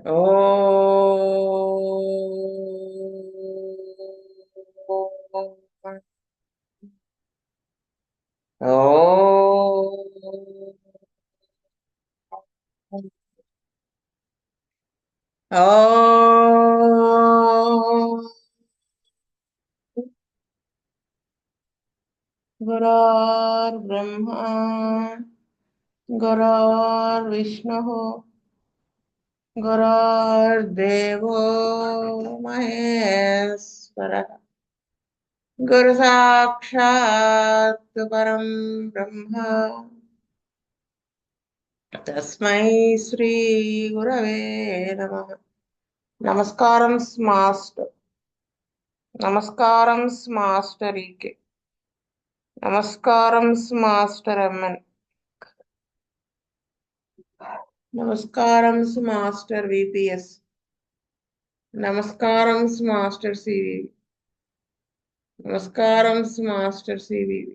ఓ ఓ ఓ గురుర్బ్రహ్మా గురుర్విష్ణుః గురుర్దేవో మహేశ్వరः గురు సాక్షాత్ పరం బ్రహ్మ తస్మై శ్రీ గురవే నమః. నమస్కారం మాస్టర్. నమస్కారం మాస్టర్ ఈకే. నమస్కారం మాస్టర్ ఎంఎన్. నమస్కారం మాస్టర్ విపిఎస్. నమస్కారం మాస్టర్ సివి. నమస్కారం మాస్టర్ సివివి.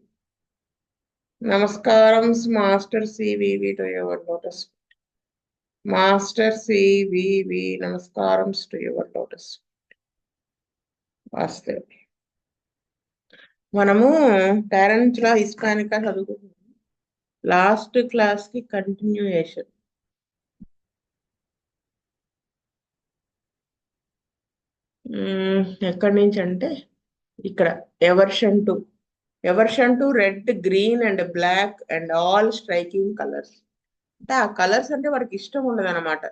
నమస్కారం master CVV to your lotus. Master CVV నమస్కారం టు యువర్ లోటస్. వాస్తవ్ మనము టారెంట్యులా హిస్పానికా చదువుకుంటున్నాం. లాస్ట్ క్లాస్ కి కంటిన్యూయేషన్. ఎక్కడి నుంచి అంటే ఇక్కడ aversion to red, green and black and all striking colours. అంటే ఆ కలర్స్ అంటే వాడికి ఇష్టం ఉండదు అనమాట.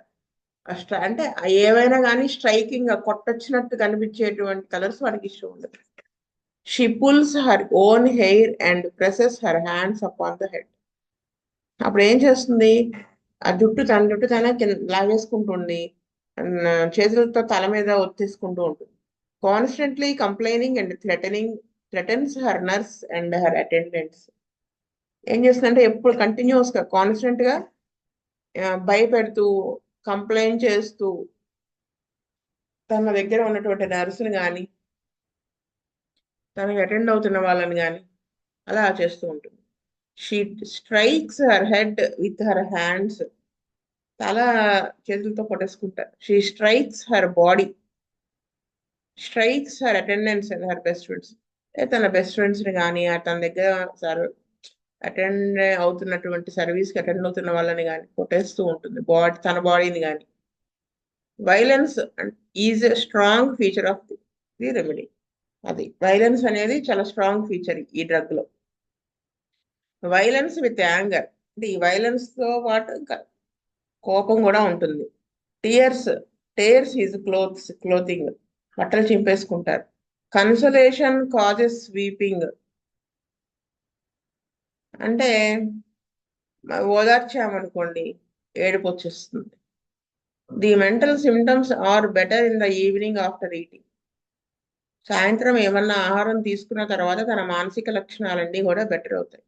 అంటే ఏవైనా కానీ స్ట్రైకింగ్ కొట్టొచ్చినట్టు కనిపించేటువంటి కలర్స్ వాడికి ఇష్టం ఉండదు. She pulls her own hair and presses her hands upon the head. అప్పుడు ఏం చేస్తుంది? ఆ జుట్టు తన లాగేసుకుంటుంది, చేతులతో తల మీద ఒత్తేసుకుంటూ ఉంటుంది. Constantly complaining and threatens her nurse and her attendants. ఏం చేస్తుందంటే ఎప్పుడు కంటిన్యూస్ గా కాన్స్టెంట్ గా భయపెడుతూ, కంప్లైంట్ చేస్తూ తన దగ్గర ఉన్నటువంటి నర్సుని కానీ తనకి అటెండ్ అవుతున్న వాళ్ళని కానీ అలా చేస్తూ ఉంటుంది. She strikes her head with her hands. తల చేతులతో కొట్టేసుకుంటారు. She strikes her body, strikes her attendance and her best friends. తన బెస్ట్ ఫ్రెండ్స్ ని కానీ తన దగ్గర అటెండ్ అవుతున్నటువంటి సర్వీస్ కి అటెండ్ అవుతున్న వాళ్ళని కానీ కొట్టేస్తూ ఉంటుంది, తన బాడీని కానీ. Violence is a strong feature of the remedy. అది వైలెన్స్ అనేది చాలా స్ట్రాంగ్ ఫీచర్ ఈ డ్రగ్ లో. వైలెన్స్ విత్ యాంగర్, అంటే ఈ వైలెన్స్ తో పాటు ఇంకా కోపం కూడా ఉంటుంది. టియర్స్ టేర్స్ హిజ్ క్లోతింగ్, బట్టలు చింపేసుకుంటారు. కన్సలేషన్ కాజెస్ వీపింగ్, అంటే ఓదార్చామనుకోండి ఏడుపు వచ్చేస్తుంది. The mental symptoms are better in the evening after eating. సాయంత్రం ఏమన్నా ఆహారం తీసుకున్న తర్వాత తన మానసిక లక్షణాలన్నీ కూడా బెటర్ అవుతాయి.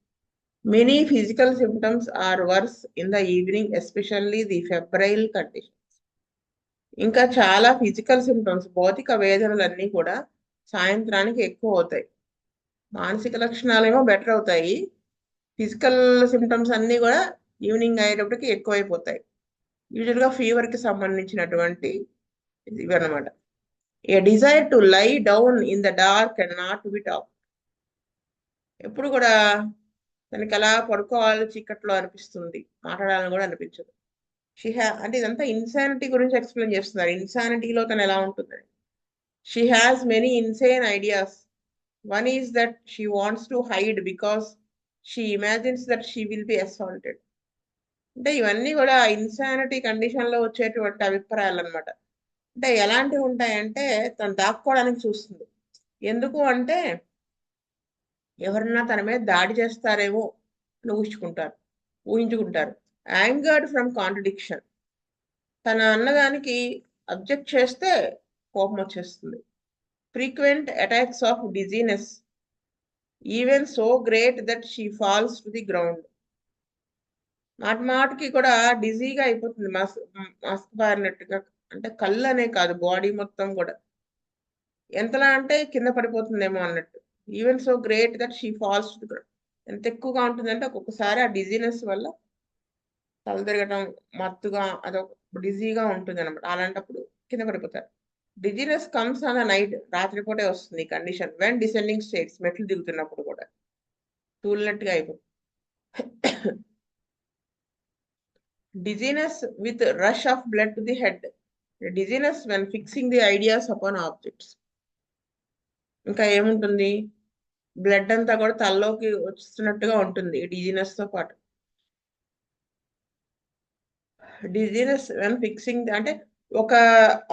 Many physical symptoms are worse in the evening, especially the febrile condition. ఇంకా చాలా ఫిజికల్ సిమ్టమ్స్, భౌతిక వేదనలన్నీ కూడా సాయంత్రానికి ఎక్కువ అవుతాయి. మానసిక లక్షణాలేమో బెటర్ అవుతాయి, ఫిజికల్ సిమ్టమ్స్ అన్నీ కూడా ఈవినింగ్ అయ్యేటప్పటికి ఎక్కువైపోతాయి. యూజువల్గా ఫీవర్కి సంబంధించినటువంటి ఇవి అనమాట. A desire to lie down in the dark and not be talk. ఎప్పుడు కూడా తనకి అలా పడుకోవాలి చీకట్లో అనిపిస్తుంది, మాట్లాడాలని కూడా అనిపించదు. అంటే ఇదంతా ఇన్సానిటీ గురించి ఎక్స్ప్లెయిన్ చేస్తున్నారు. ఇన్సానిటీలో తను ఎలా ఉంటుందని. She has many insane ideas. One is that she wants to hide because she imagines that she will be assaulted. అంటే ఇవన్నీ కూడా ఇన్సానిటీ కండిషన్ లో వచ్చేటువంటి అభిప్రాయాలు అనమాట. అంటే ఎలాంటివి ఉంటాయంటే తను దాక్కోవడానికి చూస్తుంది. ఎందుకు అంటే ఎవరన్నా తన మీద దాడి చేస్తారేమో అని ఊహించుకుంటారు. యాంగర్డ్ ఫ్రమ్ కాంట్రడిక్షన్, తన అన్నదానికి అబ్జెక్ట్ చేస్తే కోపం వచ్చేస్తుంది. Frequent attacks of dizziness, even so great that she falls to the ground. మాటికి కూడా డిజీగా అయిపోతుంది, మస్క్ బారినట్టుగా. అంటే కళ్ళు అనే కాదు, బాడీ మొత్తం కూడా ఎంతలా అంటే కింద పడిపోతుందేమో అన్నట్టు. Even so great that she falls to the ground. ఎంత ఎక్కువగా ఉంటుందంటే ఒక్కొక్కసారి ఆ డిజీనెస్ వల్ల తల తిరగటం, మత్తుగా, అదొక డిజీగా ఉంటుంది అనమాట. అలాంటప్పుడు కింద పడిపోతారు. Dizziness comes on the night, రాత్రిపూటే వస్తుంది ఈ కండిషన్. వెన్ డిసెండింగ్ స్టేట్స్, మెట్లు దిగుతున్నప్పుడు కూడా తూలినట్టుగా అయిపోతుంది. Dizziness with rush of blood to the head. Dizziness when fixing the ideas upon objects. ఇంకా ఏముంటుంది, బ్లడ్ అంతా కూడా తలలోకి వస్తున్నట్టుగా ఉంటుంది ఈ డిజినెస్ తో పాటు. డిజినెస్ వెన్ ఫిక్సింగ్ అంటే ఒక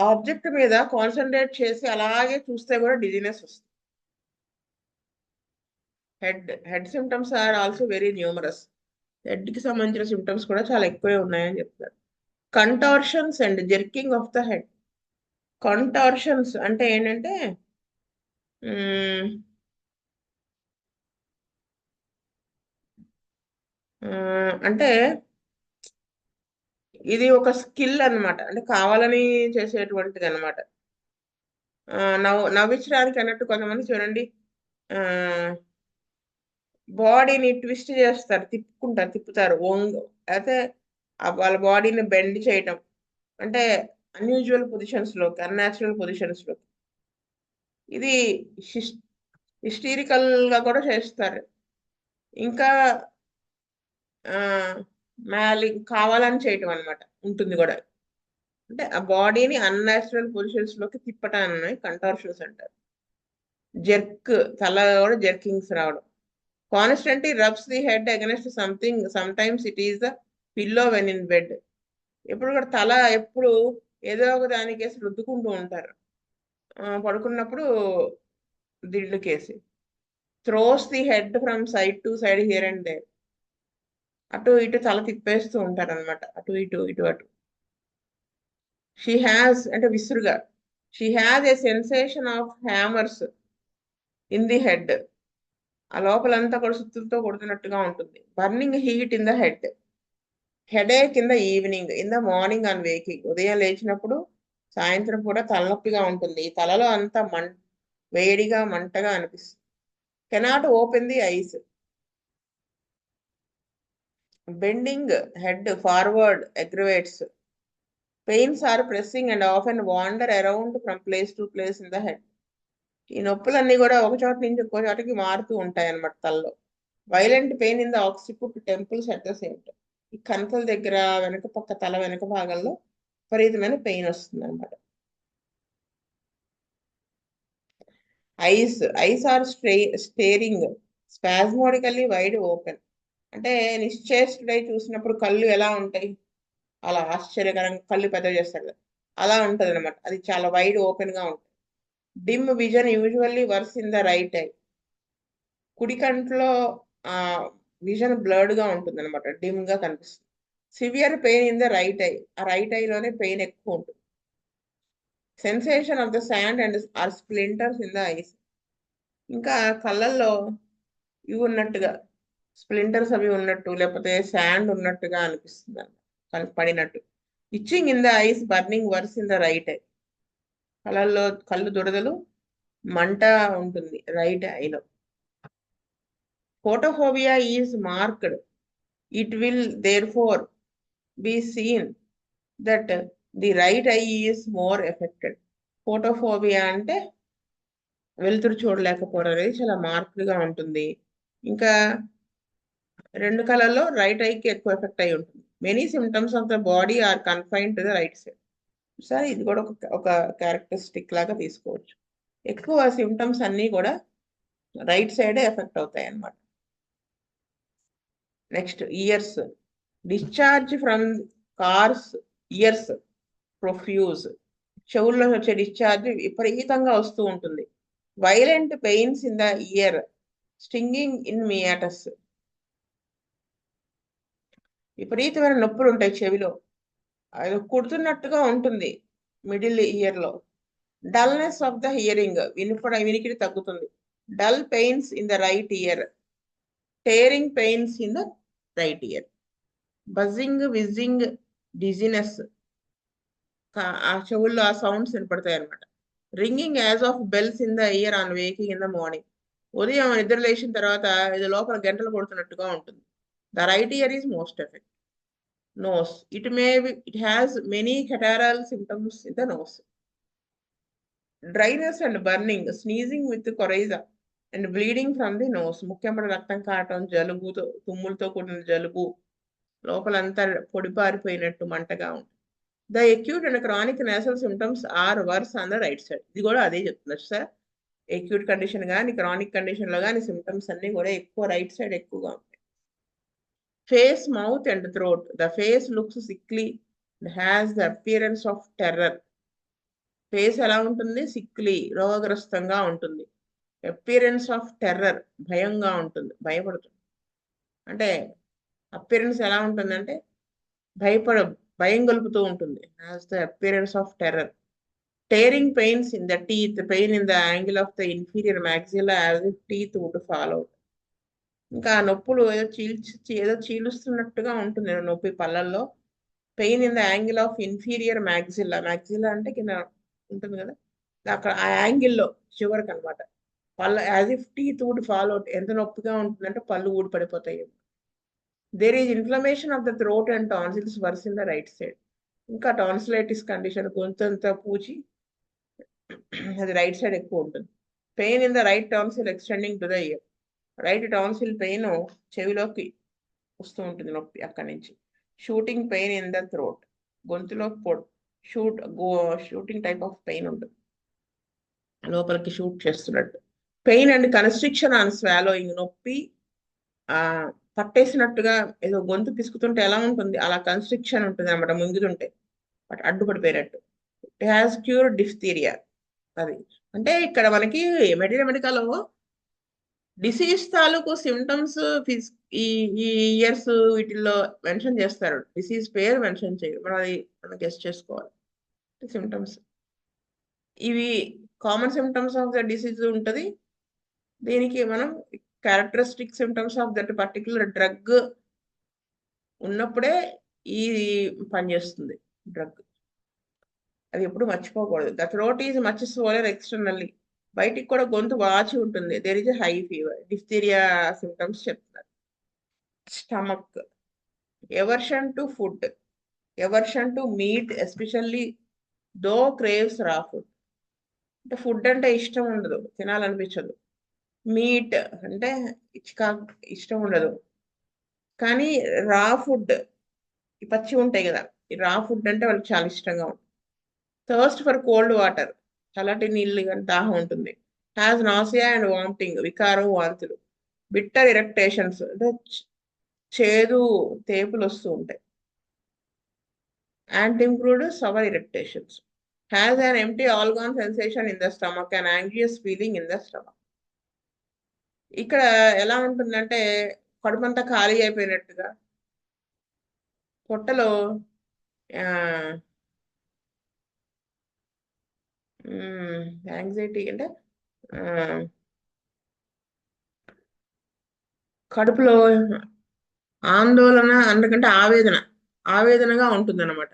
ఆబ్జెక్ట్ మీద కాన్సన్ట్రేట్ చేసి అలాగే చూస్తే కూడా డిజినెస్ వస్తుంది. Head symptoms are also very numerous. Head కి సంబంధించిన సిమ్టమ్స్ కూడా చాలా ఎక్కువే ఉన్నాయని చెప్తారు. Contortions and jerking of the head. Contortions అంటే ఏంటంటే అంటే ఇది ఒక స్కిల్ అన్నమాట, అంటే కావాలని చేసేటువంటిది అనమాట. నవ్వించడానికి అన్నట్టు కొంతమంది చూడండి, బాడీని ట్విస్ట్ చేస్తారు, తిప్పుతారు అయితే వాళ్ళ బాడీని బెండ్ చేయటం, అంటే అన్యూజువల్ పొజిషన్స్ లోకి, అన్యాచురల్ పొజిషన్స్ లోకి. ఇది హిస్టీరికల్ గా కూడా చేస్తారు. ఇంకా కావాలని చేయటం అనమాట ఉంటుంది కూడా. అంటే ఆ బాడీని అన్యాచురల్ పొజిషన్స్ లోకి తిప్పటాన్ని కంటార్షన్స్ అంటారు. జెర్క్, తల కూడా జెర్కింగ్స్ రావడం. Constantly rubs the head against something, some times it is the pillow when in bed. ఎప్పుడు కూడా తల ఎప్పుడు ఏదో ఒక దానికేసి రుద్దుకుంటూ ఉంటారు పడుకున్నప్పుడు, దిండు కేసి. Throws the head from side to side here and there. అటు ఇటు తల తిప్పేస్తూ ఉంటారు అనమాట, అటు ఇటు ఇటు అటు. షీ హ్యాస్ అంటే విసురుగా. She has a sensation of hammers in the head. ఆ లోపలంతా కూడా సుత్తులతో కొడుతున్నట్టుగా ఉంటుంది. Burning heat in the head. Headache in the evening, in the morning on waking. ఉదయం లేచినప్పుడు, సాయంత్రం కూడా తలనొప్పిగా ఉంటుంది. ఈ తలలో అంతా వేడిగా మంటగా అనిపిస్తుంది. Cannot open the eyes. Bending head forward aggravates. Pains are pressing and often wander around from place to place in the head. ఈ నొప్పులన్నీ కూడా ఒక చోట నుంచి ఇంకో చోటకి మారుతూ ఉంటాయి అన్నమాట తలలో. Violent pain in the occiput temples at the same time. ఈ కణతల దగ్గర, వెనక పక్క తల వెనక భాగంలో విపరీతమైన పెయిన్ వస్తుంది అనమాట. Eyes are staring spasmodically wide open. అంటే నిశ్చేష్టుడై చూసినప్పుడు కళ్ళు ఎలా ఉంటాయి, అలా ఆశ్చర్యకరంగా కళ్ళు పెద్ద చేస్తారు, అలా ఉంటది అనమాట. అది చాలా వైడ్ ఓపెన్ గా ఉంటుంది. Dim vision usually worse in the right eye. కుడి కంట్లో ఆ విజన్ బ్లర్డ్ గా ఉంటుంది అనమాట, డిమ్ గా కనిపిస్తుంది. Severe pain in the right eye. ఆ రైట్ ఐలోనే పెయిన్ ఎక్కువ ఉంటుంది. Sensation of the sand and or splinters in the eyes. ఇంకా కళ్ళల్లో ఇవి ఉన్నట్టుగా, స్ప్లింటర్స్ అవి ఉన్నట్టు, లేకపోతే శాండ్ ఉన్నట్టుగా అనిపిస్తుంది అన్నమాట, పడినట్టు. Itching in the eyes, burning worse in the right eye. కళ్ళల్లో కళ్ళు దురదలు, మంట ఉంటుంది రైట్ ఐలో. Photophobia is marked. It will therefore be seen that the right eye is more affected. Photophobia అంటే వెలుతురు చూడలేకపోవడం అనేది చాలా మార్క్డ్ గా ఉంటుంది. ఇంకా రెండు కళల్లో రైట్ ఐకి ఎక్కువ ఎఫెక్ట్ అయి ఉంటుంది. Many symptoms of the body are confine to the right side. సరే, ఇది కూడా ఒక క్యారెక్టరిస్టిక్ లాగా తీసుకోవచ్చు. ఎక్కువ సిమ్టమ్స్ అన్నీ కూడా రైట్ సైడే ఎఫెక్ట్ అవుతాయి అన్నమాట. Next ears. Discharge from cars ears profuse. చెవుల్లో వచ్చే డిశ్చార్జ్ విపరీతంగా వస్తూ ఉంటుంది. Violent pains in the ear, stinging in meatus. విపరీతమైన నొప్పులు ఉంటాయి చెవిలో, అది కుడుతున్నట్టుగా ఉంటుంది మిడిల్ ఇయర్ లో. డల్నెస్ ఆఫ్ ద హియరింగ్, వినికిడి తగ్గుతుంది. Dull pains in the right ear, tearing pains in the right ear. Buzzing, whizzing, dizziness, ఆ చెవుల్లో ఆ సౌండ్స్ వినపడతాయి అనమాట. Ringing as of bells in the ear on waking in the morning. ఉదయం నిద్ర లేచిన తర్వాత ఇది లోపల గంటలు కొడుతున్నట్టుగా ఉంటుంది. The right year is most effect. Nose. It has many catarrhal symptoms in the nose. Dryness and burning, sneezing with coryza, and bleeding from the nose. ముఖ్యమైన రక్తం కారటం, జలుబుతో, తుమ్ములతో కూడిన జలుబు, లోపలంతా పొడిపారిపోయినట్టు మంటగా ఉంటుంది. The acute and chronic nasal symptoms are worse on the right side. ఇది కూడా అదే చెప్తున్నారు సార్. acute కండిషన్ కానీ క్రానిక్ కండిషన్ లో కానీ సిమ్టమ్స్ అన్ని కూడా ఎక్కువ రైట్ సైడ్ ఎక్కువగా ఉంటాయి. Face, mouth and throat. The face looks సిక్లీ and has the appearance of terror. Face ఎలా ఉంటుంది? సిక్లీ, రోగగ్రస్తంగా ఉంటుంది. అపియరెన్స్ ఆఫ్ టెర్రర్, భయంగా ఉంటుంది, భయపడుతుంది. అంటే అపియరెన్స్ ఎలా ఉంటుందంటే భయం గొలుపుతూ ఉంటుంది. Has the appearance of terror. Tearing pains in the teeth, pain in the angle of the inferior maxilla as if teeth would fall out. ఇంకా నొప్పులు ఏదో చీలుస్తున్నట్టుగా ఉంటుంది నొప్పి పళ్ళల్లో. Pain in the angle of inferior maxilla. Maxilla అంటే కింద ఉంటుంది కదా, అక్కడ ఆ యాంగిల్లో చివరికి అనమాట. పళ్ళ as if teeth would fall out. ఎంత నొప్పిగా ఉంటుందంటే పళ్ళు ఊడి పడిపోతాయి. There is inflammation of the throat and tonsils worse in the right side. ఇంకా టాన్సిలైటిస్ కండిషన్, గొంతంతా పూచి అది రైట్ సైడ్ ఎక్కువ ఉంటుంది. Pain in the right tonsil extending to the ear. Right tonsil pain చెవిలోకి వస్తూ ఉంటుంది నొప్పి అక్కడి నుంచి. Shooting pain in the throat. గొంతులో షూటింగ్ టైప్ ఆఫ్ పెయిన్ ఉంటుంది, లోపలికి షూట్ చేస్తున్నట్టు. Pain and constriction on swallowing. నొప్పి పట్టేసినట్టుగా, ఏదో గొంతు పిసుకుతుంటే ఎలా ఉంటుంది అలా కన్స్ట్రిక్షన్ ఉంటుంది అనమాట, ముంగితుంటే బట్ అడ్డుపడిపోయినట్టు. It has cured diphtheria. అది అంటే ఇక్కడ మనకి మెడికల్ డిసీజ్ తాలూకు సిమ్టమ్స్ ఈ ఇయర్స్ వీటిల్లో మెన్షన్ చేస్తారు. డిసీజ్ పేరు మెన్షన్ చేయరు, మనం గెస్ట్ చేసుకోవాలి. సిమ్టమ్స్ ఇవి common symptoms of the disease ఉంటుంది. దీనికి మనం characteristic symptoms of that particular drug ఉన్నప్పుడే ఇది పనిచేస్తుంది డ్రగ్. అది ఎప్పుడు మర్చిపోకూడదు. The throat is much swollen externally. బయటికి కూడా గొంతు వాచి ఉంటుంది. There is a high fever. Diphtheria symptoms చెప్తున్నారు. Stomach. Aversion to food. Aversion to meet, especially though craves రా ఫుడ్. అంటే ఫుడ్ అంటే ఇష్టం ఉండదు, తినాలనిపించదు. మీట్ అంటే ఇష్టం ఉండదు. కానీ రా ఫుడ్, ఈ పచ్చి ఉంటాయి కదా, ఈ రా ఫుడ్ అంటే వాళ్ళకి చాలా ఇష్టంగా ఉంటుంది. Thirst for cold water. చల్లటి నీళ్ళు కానీ దాహం ఉంటుంది. Has nausea and vomiting. వికారం, వాంతులు. బిట్టర్ ఇరెక్టేషన్స్ అంటే చేదు తేపులు వస్తూ ఉంటాయి. And include sour eructations. Has an empty all gone sensation in the stomach and anxious feeling in the stomach. ఇక్కడ ఎలా ఉంటుందంటే కడుపంతా ఖాళీ అయిపోయినట్టుగా, పొట్టలో యాంగ్జైటీ అంటే కడుపులో ఆందోళన అందుకంటే ఆవేదనగా ఉంటుంది అనమాట.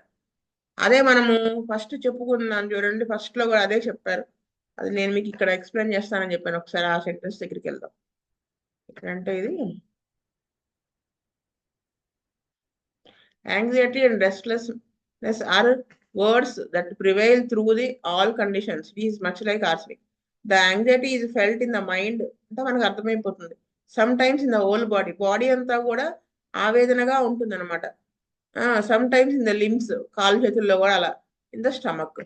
అదే మనము ఫస్ట్ చెప్పుకున్నాను చూడండి, ఫస్ట్ లో కూడా అదే చెప్పారు. అది నేను మీకు ఇక్కడ ఎక్స్ప్లెయిన్ చేస్తానని చెప్పాను. ఒకసారి ఆ సెంటెన్స్ దగ్గరికి వెళ్దాం. ఇక్కడంటే ఇది anxiety and restlessness are words that prevail through the all conditions. It is much like arsenic. The anxiety is felt in the mind అంటే మనకు అర్థమైపోతుంది. Sometimes in the whole body అంతా కూడా ఆవేదనగా ఉంటుంది అనమాట. Sometimes in the limbs, కాలు చేతుల్లో కూడా అలా. In the stomach.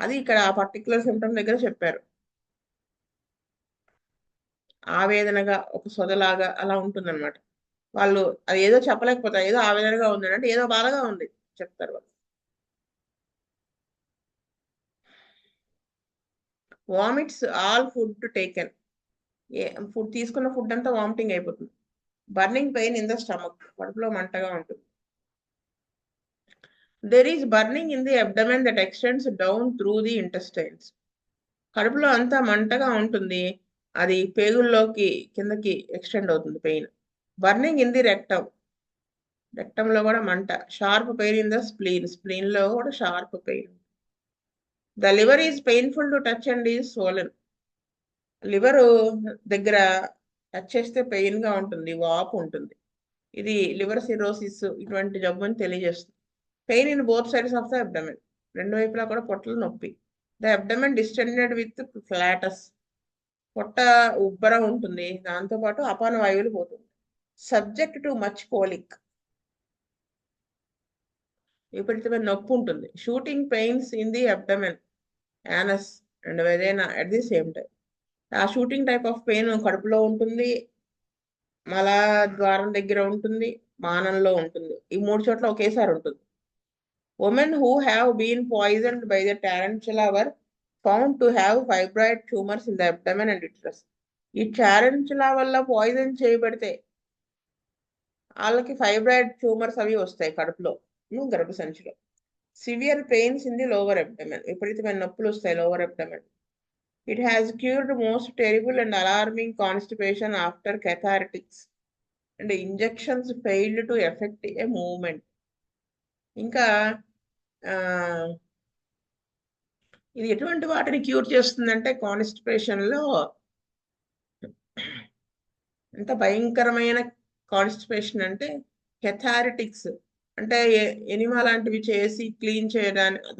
అది ఇక్కడ ఆ పర్టికులర్ సిమ్టమ్ దగ్గర చెప్పారు. ఆవేదనగా, ఒక సొదలాగా అలా ఉంటుంది అనమాట. వాళ్ళు అది ఏదో చెప్పలేకపోతారు, ఏదో ఆవేదనగా ఉంది అంటే ఏదో బాధగా ఉంది చెప్తారు వాళ్ళు. Vomits all food taken. Food తీసుకున్న ఫుడ్ అంతా వామిటింగ్ అయిపోతుంది. Burning pain in the stomach. కడుపులో మంటగా ఉంటుంది. There is burning in the abdomen that extends down through the intestines. కడుపులో అంతా మంటగా ఉంటుంది, అది పేగుల్లోకి కిందకి ఎక్స్టెండ్ అవుతుంది pain. Burning in the rectum. రెక్టంలో కూడా మంట. Sharp pain in the spleen లో కూడా sharp pain. The liver is painful to touch and is swollen. Liver దగ్గర టచ్ చేస్తే పెయిన్ గా ఉంటుంది, వాపు ఉంటుంది. ఇది లివర్ సిరోసిస్ ఇటువంటి జబ్బు అని తెలియజేస్తుంది. Pain in both sides of the abdomen, రెండు వైపులా కూడా పొట్టలో నొప్పి. The abdomen distended with flatus, పొట్ట ఉబ్బర ఉంటుంది, దాంతోపాటు అపాన వాయువులు పోతుంది. సబ్జెక్ట్ టు మచ్ కోలిక్, విపరీతమైన నొప్పి ఉంటుంది. Shooting pains in the abdomen, anus and vagina at the same time. ఆ షూటింగ్ టైప్ ఆఫ్ పెయిన్ కడుపులో ఉంటుంది, మల ద్వారం దగ్గర ఉంటుంది, మానంలో ఉంటుంది. ఈ 3 చోట్ల ఒకేసారి ఉంటుంది. Women who have been poisoned by the tarantula were found to have fibroid tumours in the abdomen and uterus. ఈ టారెంచులా వల్ల పాయిజన్ చేయబడితే వాళ్ళకి ఫైబ్రాయిడ్ ట్యూమర్స్ అవి వస్తాయి కడుపులో, గర్భసంచిలో. Severe pains in the lower abdomen, విపరీతమైన నొప్పులు వస్తాయి lower abdomen. It has cured most terrible and alarming constipation after cathartics and injections failed to affect a movement. ఇంకా ఇది ఎటువంటి వాటిని క్యూర్ చేస్తుందంటే కాన్స్టిపేషన్లో ఎంత భయంకరమైన కాన్స్టిపేషన్ అంటే కెథారిటిక్స్ అంటే ఎనిమా లాంటివి చేసి క్లీన్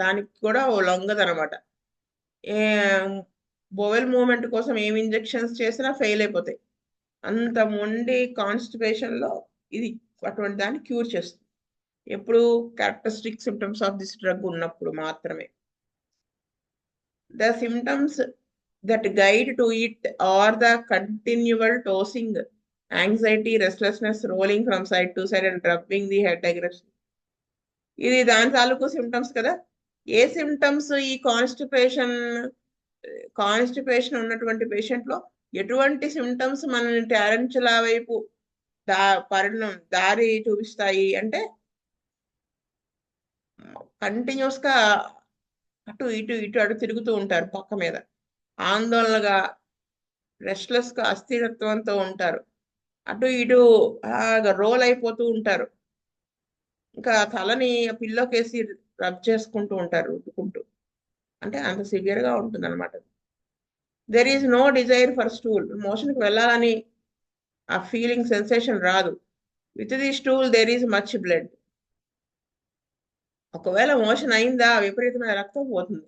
దానికి కూడా లొంగదనమాట. బోవెల్ మూవ్మెంట్ కోసం ఏమి ఇంజెక్షన్స్ చేసినా ఫెయిల్ అయిపోతాయి. అంత మొండి కాన్స్టిపేషన్లో ఇది అటువంటి దాన్ని క్యూర్ చేస్తుంది. ఎప్పుడు characteristic symptoms of this drug ఉన్నప్పుడు మాత్రమే. The symptoms that guide to it are the continual tossing, anxiety, restlessness, rolling from side to side and rubbing the head aggression. ఇది దాని తాలూకు సిమ్టమ్స్ కదా. ఏ సిమ్టమ్స్ ఈ కాన్స్టిపేషన్ ఉన్నటువంటి పేషెంట్లో ఎటువంటి సిమ్టమ్స్ మనని టారెంచులా వైపు దారి చూపిస్తాయి అంటే కంటిన్యూస్ గా అటు ఇటు అటు తిరుగుతూ ఉంటారు, పక్క మీద ఆందోళనగా, రెస్ట్లెస్ గా, అస్థిరత్వంతో ఉంటారు, అటు ఇటు రోల్ అయిపోతూ ఉంటారు, ఇంకా తలని పిల్లోకేసి రబ్ చేసుకుంటూ ఉంటారు, రుద్దుకుంటూ. అంటే అంత సివియర్ గా ఉంటుంది అనమాట. There is no desire for stool, మోషన్కి వెళ్ళాలని ఆ ఫీలింగ్ సెన్సేషన్ రాదు. With the stool there is much blood. ఒకవేళ మోషన్ అయిందా విపరీతమైన రక్తం పోతుంది.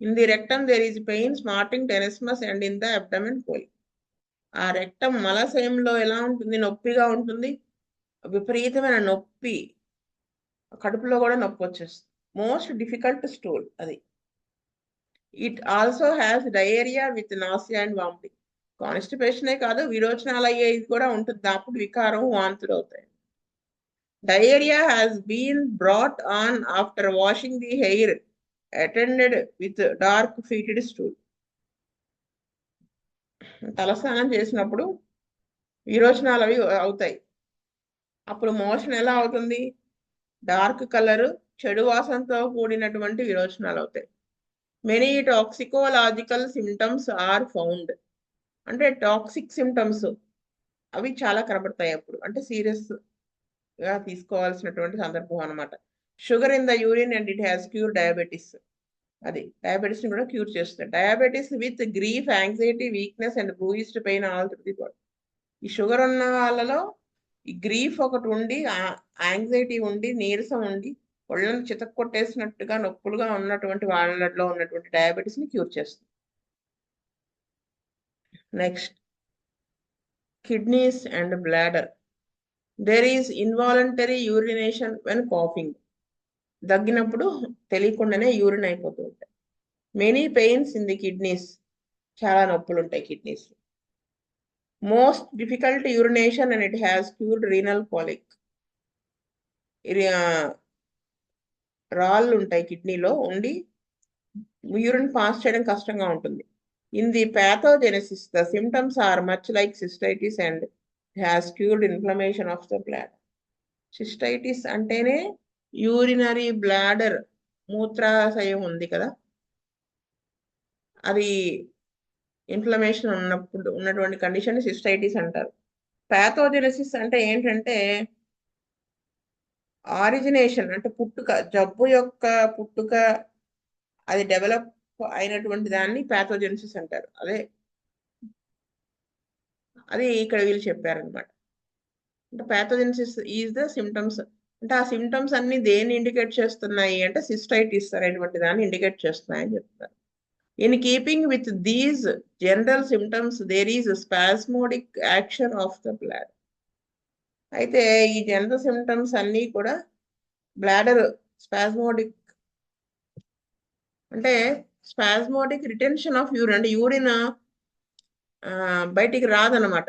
In the rectum there is pain, smarting, tenesmus and in the abdomen colic. ఆ రెక్టమ్ మలశయంలో ఎలా ఉంటుంది, నొప్పిగా ఉంటుంది, విపరీతమైన నొప్పి, కడుపులో కూడా నొప్పి వచ్చేస్తుంది. మోస్ట్ డిఫికల్ట్ స్టూల్ అది. It also has diarrhoea with nausea and vomiting. కాన్స్టిపేషనే కాదు, విరోచనాలు అయ్యేది కూడా ఉంటుంది, అప్పుడు వికారం, వాంతులు అవుతాయి. Diarrhea has been brought on after washing the hair attended with dark fetid stool. తలస్నానం చేసినప్పుడు విరోచనాలు అవి అవుతాయి. అప్పుడు మోషన్ ఎలా అవుతుంది, డార్క్ కలర్, చెడు వాసనతో కూడినటువంటి విరోచనాలు అవుతాయి. Many toxicological symptoms are found. అంటే టాక్సిక్ సిమ్టమ్స్ అవి చాలా కనబడతాయి అప్పుడు, అంటే సీరియస్ గా తీసుకోవాల్సినటువంటి సందర్భం అనమాట. Sugar in the urine and it has cure diabetes. అది డయాబెటీస్ ని కూడా క్యూర్ చేస్తుంది. Diabetes with grief, anxiety, weakness and bruised pain all through the body. ఈ షుగర్ ఉన్న వాళ్ళలో ఈ గ్రీఫ్ ఒకటి ఉండి, యాంగ్జైటీ ఉండి, నీరసం ఉండి, ఒళ్ళని చితక్కొట్టేసినట్టుగా నొప్పులుగా ఉన్నటువంటి వాళ్ళలో ఉన్నటువంటి డయాబెటీస్ ని క్యూర్ చేస్తుంది. Next, kidneys and bladder. There is involuntary urination when coughing. దగ్గినప్పుడు తెలియకుండానే యూరిన్ అయిపోతూ ఉంటాయి. Many pains in the kidneys, చాలా నొప్పులు ఉంటాయి kidneys. Most difficult urination and it has cured renal colic. రాళ్ళు ఉంటాయి కిడ్నీలో ఉండి యూరిన్ పాస్ చేయడం కష్టంగా ఉంటుంది. In the pathogenesis the symptoms are much like cystitis and has cured inflammation of the bladder. Cystitis అంటేనే యూరినరీ బ్లాడర్, మూత్రాశయం ఉంది కదా, అది ఇన్ఫ్లమేషన్ ఉన్నప్పుడు ఉన్నటువంటి కండిషన్ సిస్టైటిస్ అంటారు. ప్యాథోజెనసిస్ అంటే ఏంటంటే ఆరిజినేషన్, అంటే పుట్టుక, జబ్బు యొక్క పుట్టుక, అది డెవలప్ అయినటువంటి దాన్ని ప్యాథోజెనసిస్ అంటారు. అది ఇక్కడ వీళ్ళు చెప్పారనమాట. అంటే ప్యాథోజెనిసిస్ ఈజ్ ద సిమ్టమ్స్. అంటే ఆ సిమ్టమ్స్ అన్ని దేన్ని ఇండికేట్ చేస్తున్నాయి అంటే సిస్టైటిస్ అనేటువంటి దాన్ని ఇండికేట్ చేస్తున్నాయని చెప్తారు. In keeping with these general symptoms there is spasmodic action of the bladder. అయితే ఈ జనరల్ సిమ్టమ్స్ అన్నీ కూడా బ్లాడర్ స్పాస్మోడిక్ అంటే స్పాస్మోడిక్ రిటెన్షన్ ఆఫ్ యూరిన్, అంటే యూరిన్ బయటికి రాదనమాట,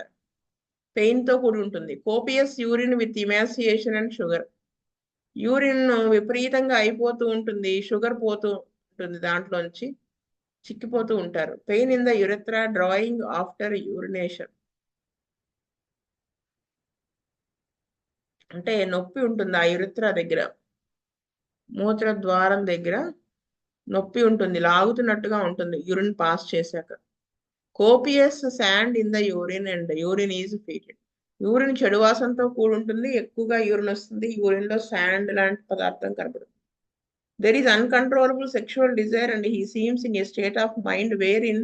పెయిన్ తో కూడి ఉంటుంది. Copious urine with emaciation and sugar, urine విపరీతంగా అయిపోతూ ఉంటుంది, షుగర్ పోతూ ఉంటుంది, దాంట్లోంచి చిక్కిపోతూ ఉంటారు. Pain in the urethra drawing after urination, అంటే నొప్పి ఉంటుంది ఆ యురెత్రా దగ్గర, మూత్ర ద్వారం దగ్గర నొప్పి ఉంటుంది, లాగుతున్నట్టుగా ఉంటుంది యూరిన్ పాస్ చేశాక. Copious sand in the urine and urine is fetid, urine చెడు వాసనతో కూడి ఉంటుంది, ఎక్కువగా యూరిన్ వస్తుంది, యూరిన్ లో శాండ్ లాంటి పదార్థం కనబడుతుంది. There is uncontrollable sexual desire and he seems in a state of mind wherein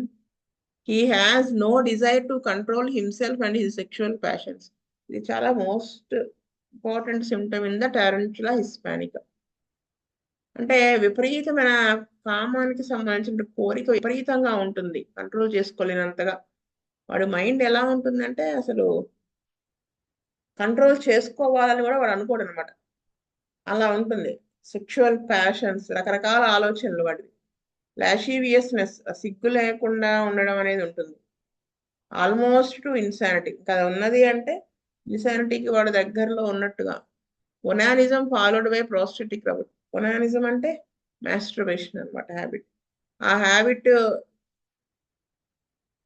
he has no desire to control himself and his sexual passions. ఇది చాలా most important symptom in the tarantula hispanica. అంటే విపరీతమైన కామానికి సంబంధించిన కోరిక విపరీతంగా ఉంటుంది, control చేసుకోలేనంతగా. వాడి mind ఎలా ఉంటుందంటే అసలు కంట్రోల్ చేసుకోవాలని కూడా వాడు అనుకోడు అనమాట, అలా ఉంటుంది. సెక్షువల్ ప్యాషన్స్, రకరకాల ఆలోచనలు వాడివి. లాషీవియస్నెస్, సిగ్గు లేకుండా ఉండడం అనేది ఉంటుంది. ఆల్మోస్ట్ టు ఇన్సానిటీ, కదా ఉన్నది అంటే ఇన్సానిటీకి వాడు దగ్గరలో ఉన్నట్టుగా. ఒనానిజం ఫాలోడ్ బై ప్రోస్టెటిక్ రబుల్, ఒనానిజం అంటే మాస్టర్బేషన్ అనమాట, హ్యాబిట్. ఆ హ్యాబిట్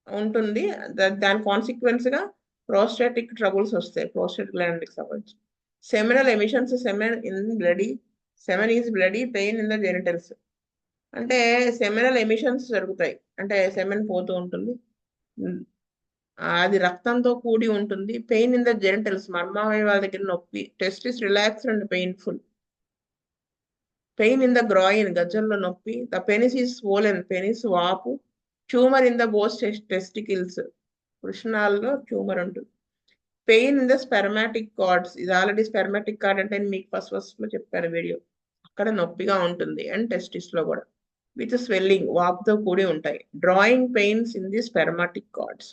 ఉంటుంది, దాని కాన్సిక్వెన్స్ గా ప్రోస్టాటిక్ ట్రబుల్స్ వస్తాయి, ప్రోస్టేట్ గ్లాండ్ కి సంబంధించి. Seminal emissions, semen in bloody, semen is bloody, pain in the genitals, అంటే సెమినల్ ఎమిషన్స్ జరుగుతాయి, అంటే సెమెన్ పోతూ ఉంటుంది, అది రక్తంతో కూడి ఉంటుంది. పెయిన్ ఇన్ ద జెనిటల్స్, మర్మావయవాల దగ్గర నొప్పి. Testes relaxed and painful, pain in the groin, గజ్జల్లో నొప్పి. The penis is swollen, penis వాపు. Tumour in the both testicles, వృషణాల్లో ట్యూమర్ ఉంటుంది. Pain in the spermatic cards, ఇది ఆల్రెడీ స్పెర్మాటిక్ కార్డ్ అంటే మీకు ఫస్ట్ లో చెప్పాను వీడియో, అక్కడ నొప్పిగా ఉంటుంది. అండ్ టెస్టిస్ లో కూడా విత్ స్వెల్లింగ్, వాపుతో కూడి ఉంటాయి. Drawing pains in the spermatic cords,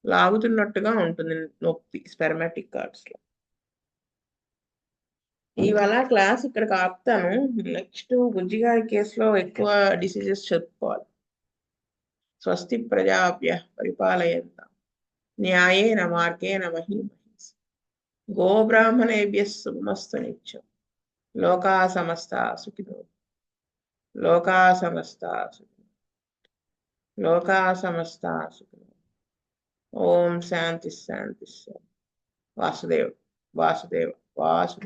లాగుతున్నట్టుగా ఉంటుంది నొప్పి స్పెర్మాటిక్ కార్డ్స్ లో. ఇవాళ క్లాస్ ఇక్కడికి ఆపుతాను. నెక్స్ట్ బుజ్జిగారి కేసులో ఎక్కువ డిసీజెస్ చెప్పుకోవాలి. స్వస్తి ప్రజాభ్య పరిపాలయంత న్యాయేన మార్గేణ మహీమహీస్, గోబ్రాహ్మణేభ్యः శుభమస్తు నిత్యం. లోకా సమస్తా సుఖినో, లోకా సమస్తా సుఖినో, లోకా సమస్తా సుఖినో. ఓం శాంతి శాంతి శాంతి. వాసుదేవ్ వాసుదేవ వాసుదేవ.